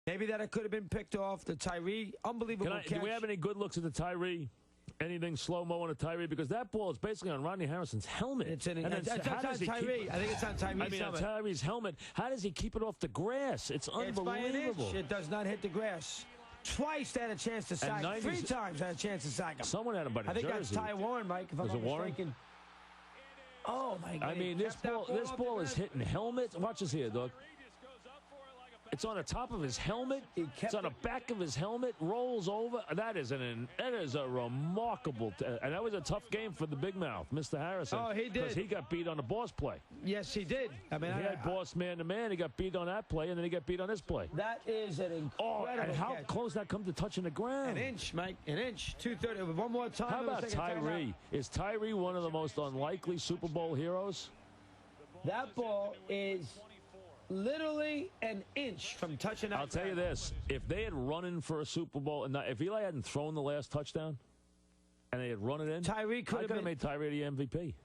Maybe that it could have been picked off. The Tyree, unbelievable catch. Do we have any good looks at the Tyree? Anything slow-mo on a Tyree? Because that ball is basically on Rodney Harrison's helmet. It's on Tyree. I think it's on Tyree's helmet. On Tyree's helmet. How does he keep it off the grass? It's unbelievable. It's by an inch. It does not hit the grass. Twice they had a chance to sack him. 3 times they had a chance to sack him. Someone had him by the jersey. I think that's Ty Warren, Mike, if I'm not mistaken. Oh, my God. I mean, this ball is hitting helmets. Watch this here, dog. It's on the top of his helmet. It's on the back of his helmet. Rolls over. That is a remarkable. And that was a tough game for the big mouth, Mr. Harrison. Oh, he did. Because he got beat on the boss play. Yes, he did. I mean, he had boss man to man. He got beat on that play, and then he got beat on this play. That is an incredible and how catch. close that come to touching the ground? An inch, Mike. An inch. 230. One more time. How about Tyree? Is Tyree one of the most unlikely Super Bowl heroes? That ball is literally an inch from touching that. I'll tell you this. If they had run in for a Super Bowl, and if Eli hadn't thrown the last touchdown, and they had run it in, Tyree could have made Tyree the MVP.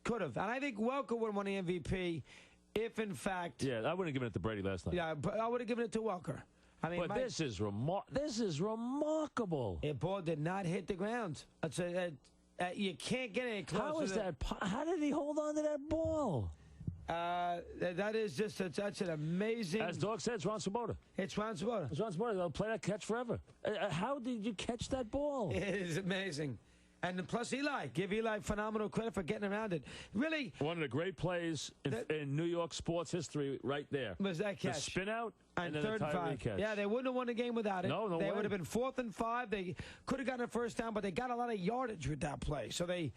Could have. And I think Welker would have won the MVP if, in fact... Yeah, I wouldn't have given it to Brady last night. Yeah, but I would have given it to Welker. I mean, but Mike, this is remarkable. The ball did not hit the ground. You can't get any closer. How is that? How did he hold on to that ball? That is just that's an amazing. As Dog said, it's Ron Swoboda. It's Ron Swoboda. It's Ron Swoboda. They'll play that catch forever. How did you catch that ball? It is amazing. And plus Eli. Give Eli phenomenal credit for getting around it. Really. One of the great plays in New York sports history right there. Was that catch. The spin out and then 3rd the and 5. catch. Yeah, they wouldn't have won the game without it. No They way. would have been 4th and 5. They could have gotten a first down, but they got a lot of yardage with that play. So they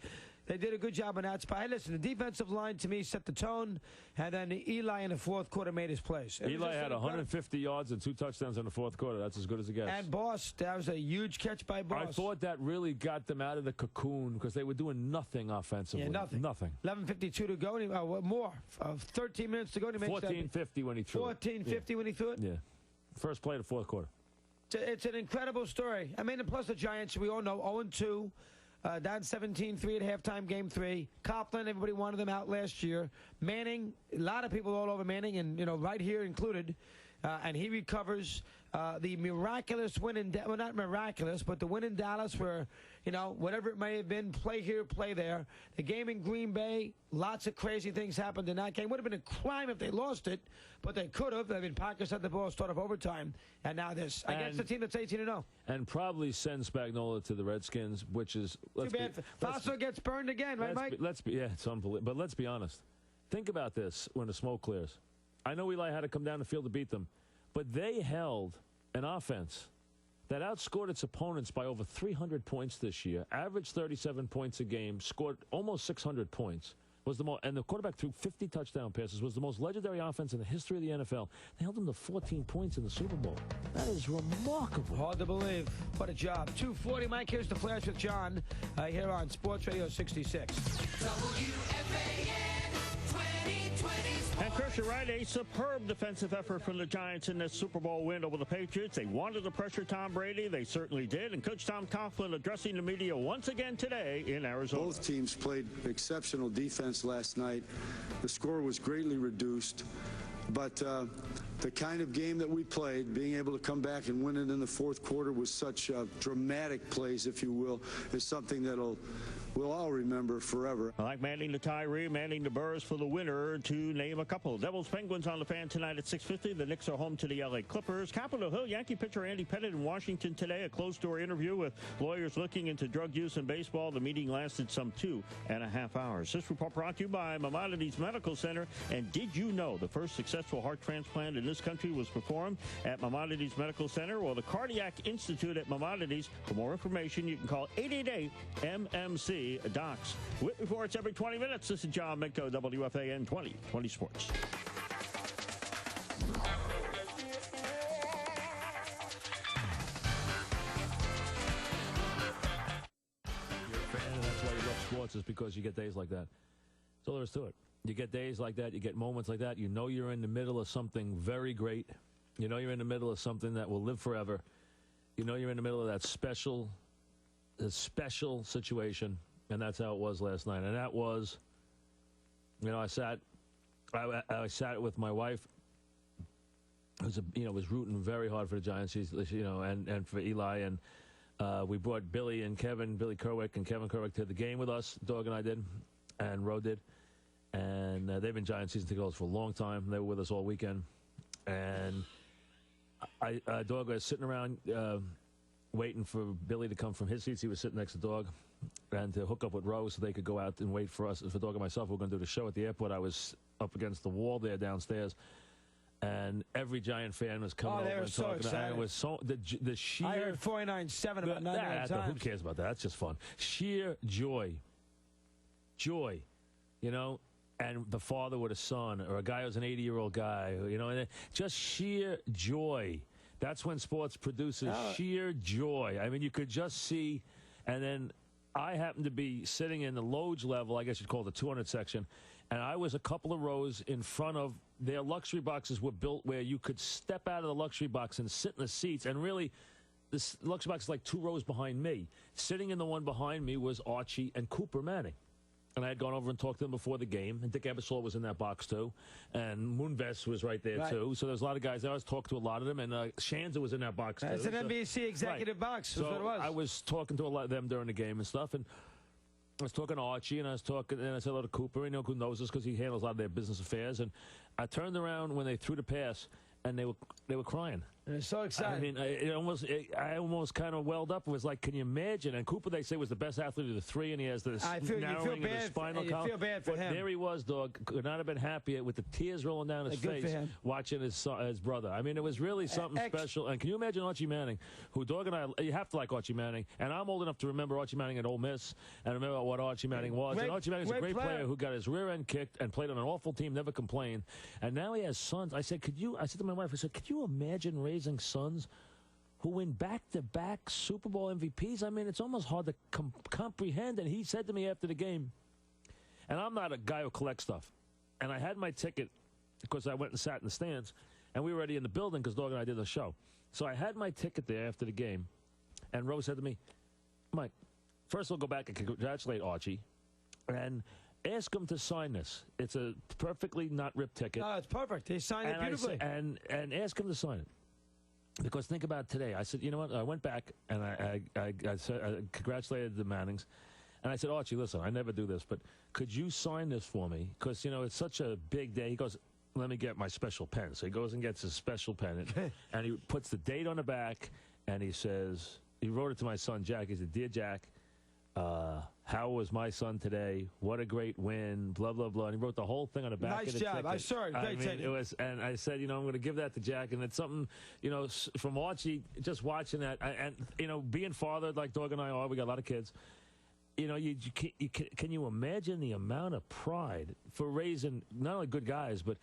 did a good job on that spot. Hey, listen, the defensive line, to me, set the tone, and then Eli in the 4th quarter made his plays. Eli had 150 yards and 2 touchdowns in the 4th quarter. That's as good as it gets. And Boss, that was a huge catch by Boss. I thought that really got them out of the cocoon because they were doing nothing offensively. Yeah, nothing. 11:52 to go. More. 13 minutes to go. 14:50 when he threw it. 14:50 when he threw it? Yeah. First play of the 4th quarter. It's an incredible story. I mean, and plus the Giants, we all know, 0-2. Down 17-3 at halftime, game 3. Coughlin, everybody wanted them out last year. Manning, a lot of people all over Manning, and right here included. And he recovers. The miraculous win in well, not miraculous, but the win in Dallas, where whatever it may have been, play here, play there. The game in Green Bay, lots of crazy things happened in that game. Would have been a crime if they lost it, but they could have. I mean, Packers had the ball start off overtime, and now this against the team that's 18-0. And probably send Spagnuolo to the Redskins, which is too bad. Faso gets burned again, right, Mike? It's unbelievable. But let's be honest. Think about this when the smoke clears. I know Eli had to come down the field to beat them, but they held an offense that outscored its opponents by over 300 points this year, averaged 37 points a game, scored almost 600 points. And the quarterback threw 50 touchdown passes, was the most legendary offense in the history of the NFL. They held them to 14 points in the Super Bowl. That is remarkable. Hard to believe. What a job. 2:40, Mike. Here's the Flash with John here on Sports Radio 66. WFAN 2020. And Chris, you're right, a superb defensive effort from the Giants in this Super Bowl win over the Patriots. They wanted to pressure Tom Brady. They certainly did. And Coach Tom Coughlin addressing the media once again today in Arizona. Both teams played exceptional defense last night. The score was greatly reduced. But the kind of game that we played, being able to come back and win it in the 4th quarter with such dramatic plays, if you will, is something that'll we'll all remember forever. Like Manning to Tyree, Manning to Burrs for the winner, to name a couple. Devils Penguins on the Fan tonight at 6:50. The Knicks are home to the LA Clippers. Capitol Hill Yankee pitcher Andy Pettitte in Washington today. A closed-door interview with lawyers looking into drug use in baseball. The meeting lasted some 2.5 hours. This report brought to you by Maimonides Medical Center. And did you know the first successful heart transplant in this country was performed at Maimonides Medical Center or the Cardiac Institute at Maimonides? For more information, you can call 888-MMC-DOCS. With reports every 20 minutes. This is John Minko, WFAN 2020 Sports. You're a fan, and that's why you love sports, is because you get days like that. That's all there is to it. You get days like that. You get moments like that. You know you're in the middle of something very great. You know you're in the middle of something that will live forever. You know you're in the middle of that special situation, and that's how it was last night. And that was, I sat with my wife, was rooting very hard for the Giants. He's, and for Eli, and we brought Billy Kerwick and Kevin Kerwick to the game with us. Dog and I did, and Roe did, and they've been Giants season ticket holders for a long time. They were with us all weekend, and Dog was sitting around waiting for Billy to come from his seats. He was sitting next to Dog, and to hook up with Roe so they could go out and wait for us. For Dog and myself, we were going to do the show at the airport. I was up against the wall there downstairs. And every Giant fan was coming over and so talking. Excited. And it was so the sheer. I heard 49-7 about 99 Who times. cares about that? That's just fun. Sheer joy, and the father with a son, or a guy who's an 80-year-old guy, and just sheer joy. That's when sports produces sheer joy. I mean, you could just see, and then I happened to be sitting in the loge level, I guess you'd call it the 200 section, and I was a couple of rows in front of their luxury boxes were built where you could step out of the luxury box and sit in the seats. And really, this luxury box is like 2 rows behind me. Sitting in the one behind me was Archie and Cooper Manning. And I had gone over and talked to them before the game. And Dick Ebersol was in that box, too. And Moonves was right there, too. So there's a lot of guys there. I was talking to a lot of them. And Shanza was in that box, too. It's an NBC executive box. That's what it was. I was talking to a lot of them during the game and stuff. And I was talking to Archie, and I said hello to Cooper. Who knows us because he handles a lot of their business affairs. And I turned around when they threw the pass, and they were crying. They're so excited. I mean, I almost kind of welled up. It was like, can you imagine? And Cooper, they say, was the best athlete of the 3, and he has this narrowing of the spinal column. You feel bad for him. There he was, Dog. Could not have been happier with the tears rolling down his face watching his brother. I mean, it was really something special. And can you imagine Archie Manning, who Dog and I, you have to like Archie Manning, and I'm old enough to remember Archie Manning at Ole Miss and remember what Archie Manning was. And Archie Manning's a great player who got his rear end kicked and played on an awful team, never complained. And now he has sons. I said to my wife, could you imagine raising sons who win back-to-back Super Bowl MVPs? I mean, it's almost hard to comprehend. And he said to me after the game, and I'm not a guy who collects stuff, and I had my ticket because I went and sat in the stands, and we were already in the building because Dog and I did the show. So I had my ticket there after the game, and Rose said to me, Mike, first we'll go back and congratulate Archie, and ask him to sign this. It's a perfectly not ripped ticket. No, it's perfect. He signed it beautifully. And ask him to sign it. Because think about it today. I said, you know what? I went back and I congratulated the Mannings. And I said, Archie, listen, I never do this, but could you sign this for me? Because, it's such a big day. He goes, let me get my special pen. So he goes and gets his special pen. And he puts the date on the back. And he says, he wrote it to my son, Jack. He said, Dear Jack, how was my son today? What a great win, blah, blah, blah. And he wrote the whole thing on the back of the ticket. Nice job. I saw it. Great ticket. It was, and I said, I'm going to give that to Jack. And it's something, from Archie, just watching that. And, being fathered like Dog and I are, we got a lot of kids. Can you imagine the amount of pride for raising not only good guys, but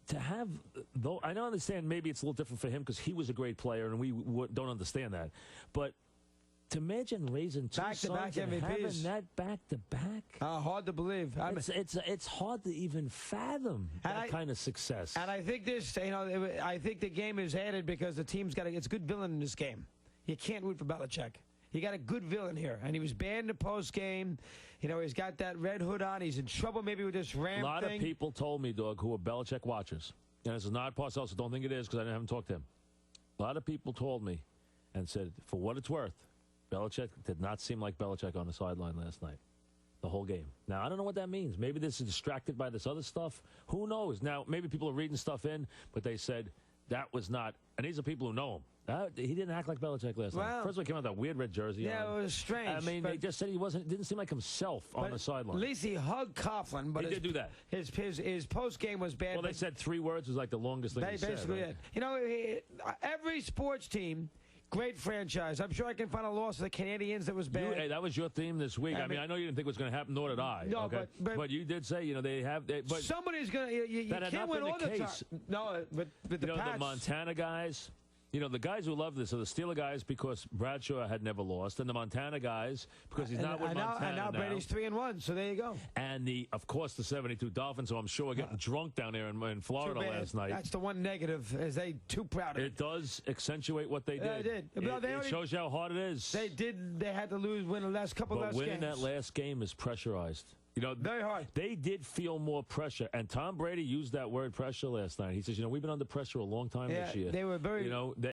to have, though, I don't understand, maybe it's a little different for him because he was a great player and we don't understand that. But to imagine raising two back-to-back sons and MVPs. having that back-to-back. Hard to believe. It's hard to even fathom that kind of success. And I think I think the game is added because the team's it's a good villain in this game. You can't root for Belichick. You got a good villain here, and he was banned in the post game. He's got that red hood on. He's in trouble maybe with this Ram thing. A lot of people told me, Doug, who are Belichick watchers, and this is not Parcells, so don't think it is because I haven't talked to him. A lot of people told me and said, for what it's worth, Belichick did not seem like Belichick on the sideline last night, the whole game. Now, I don't know what that means. Maybe this is distracted by this other stuff. Who knows? Now, maybe people are reading stuff in, but they said that was not, and these are people who know him. He didn't act like Belichick last night. First of all, he came out with that weird red jersey. Yeah, it was strange. I mean, they just said he didn't seem like himself on the sideline. At least he hugged Coughlin, but he did do that. His post game was bad. Well, they said 3 words was like the longest thing he said. Basically, right? Every sports team. Great franchise. I'm sure I can find a loss for the Canadians that was bad. Hey, that was your theme this week. I mean, I know you didn't think it was going to happen, nor did I. No, okay? but you did say, but somebody's going to. You can't win all the time. No, but the Pats. The Montana guys. The guys who love this are the Steeler guys because Bradshaw had never lost, and the Montana guys because he's not with Montana and now Brady's 3-1, so there you go. And of course, the 72 Dolphins, who I'm sure are getting drunk down there in Florida last night. That's the one negative, is they too proud of it. It does accentuate what they did. Yeah, it did. It shows you how hard it is. They had to win the last couple of games. But winning that last game is pressurized. You know, Very hard. They did feel more pressure, and Tom Brady used that word pressure last night. He says, you know, we've been under pressure a long time this year. They were very. You know,